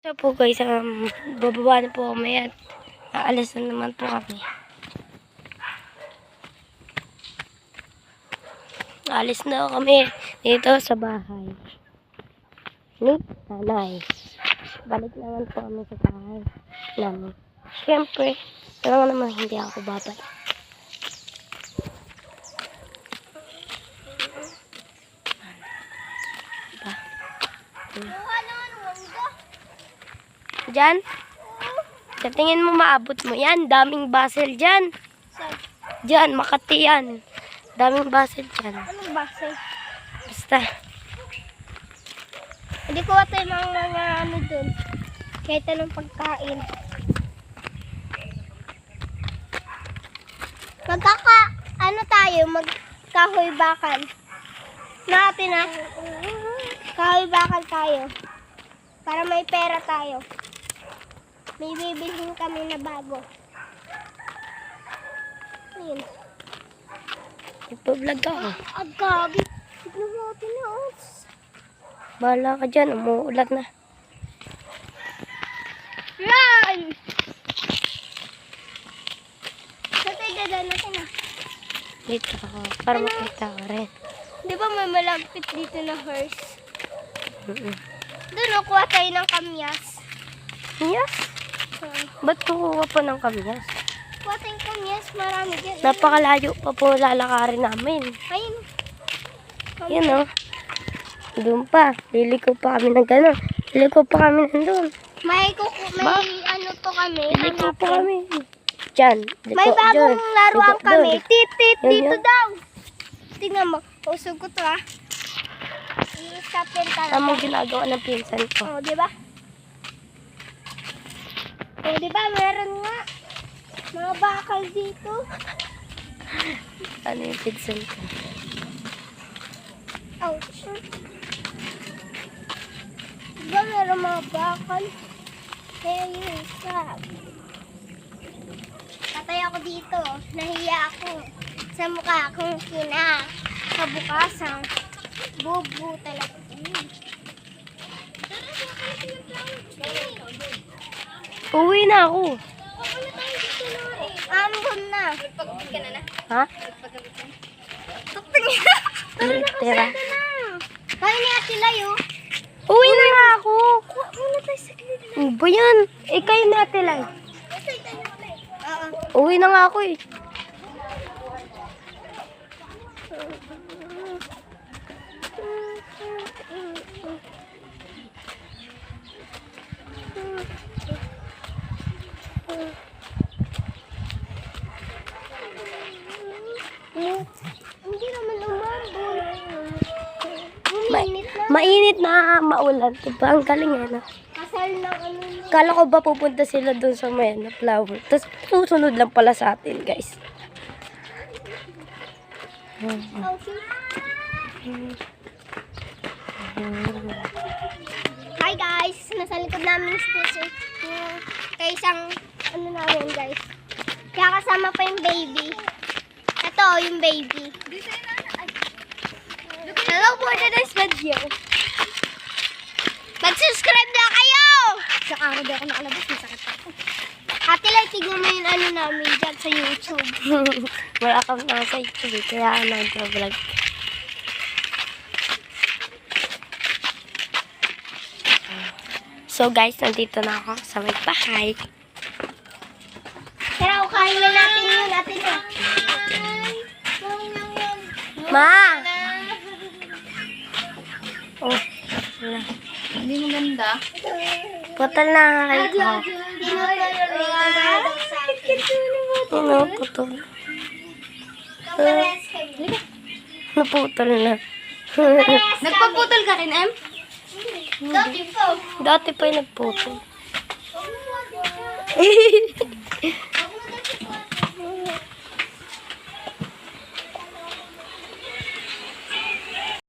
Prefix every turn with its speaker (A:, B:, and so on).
A: So po guys, bababa na po kami at aalis na naman po kami. Aalis na kami dito sa bahay ni nanay. Balik naman po kami sa bahay namin. Siyempre, talaga naman hindi ako babalik. Diyan? Sa tingin mo maabot mo yan? Daming basel dyan. Diyan, Makati yan. Daming basel dyan.
B: Anong basel?
A: Basta.
B: Hindi ko tayo mga ano dun. Kahit anong pagkain. Ano tayo? Magkahoy bakal. Natin na. Kahoy bakal tayo. Para may pera tayo. May bibilhin kami na bago. Ayun.
A: Ipa-vlog ako.
B: Agabi. Tignan mo natin na.
A: Bahala ka dyan. Umuulat na.
B: Run! Saan tayo dadaan natin ah?
A: Dito ako. Para makita ko rin.
B: Di ba may malagpit dito na horse? Doon nakuha tayo ng kamyas.
A: Yes? Ba't kukuha pa ng kamyas?
B: Kuha tayong kamyas. Marami dyan.
A: Napakalayo pa po lalakarin namin.
B: Ayun.
A: Yun o. Doon pa. Liliko pa kami ng gano'n. Liliko pa kami nandun.
B: May ano to kami.
A: Liliko pa kami. Diyan.
B: May bagong laruan kami. Tit-tit
A: Yan,
B: dito
A: yan.
B: daw. Tingnan mo. Usog ko to ah. I-stop din talaga.
A: Tamang ginagawa ng pinsan ko.
B: Oh, di ba? Oh, di ba? Meron nga. Mga bakal dito.
A: Ano yung pinsan ko?
B: Ouch. Di ba meron mga bakal? Kaya yun, stop. Patay ako dito. Nahiya ako sa mukha kong kinakabukasan. Bubu talaga.
A: Uwi na ako.
B: Ambon na. Nagpagabit ka na.
A: Ha? Tira.
B: Kaya ni Ate Layo.
A: Uwi na nga ako.
B: Muna tayo sa gilid.
A: Ano ba yan? Eh, kayo na ate lang.
B: Oo.
A: Uwi na nga ako eh.
B: Hindi naman umambon.
A: Mainit na maulan. Diba? Ang galing yan.
B: Kasal ng ano niya.
A: Kala ko ba pupunta sila doon sa may flower. Tapos susunod lang pala sa atin, guys.
B: Hi guys! Nasa likod namin scooter. Kaya isang ano namin guys. Kaya kasama pa yung baby. Ito yung baby. Hello for today's video. Mag-subscribe na kayo! Sa araw di ako nakalabas. Masakit ako. Ate Lai, tignan mo yung ano namin dyan sa YouTube.
A: Wala kang nasa YouTube eh. Kaya nag-vlog. So guys, nandito na ako sa may bahay.
B: Tara, ukain na natin yun. Ate na.
A: Ma! Oh, wala.
C: Hindi maganda.
A: Putol na kayo ko. Ano, putol. Naputol na.
C: Nagpaputol ka rin, Em?
B: Dati po.
A: Dati pa yung nagputol.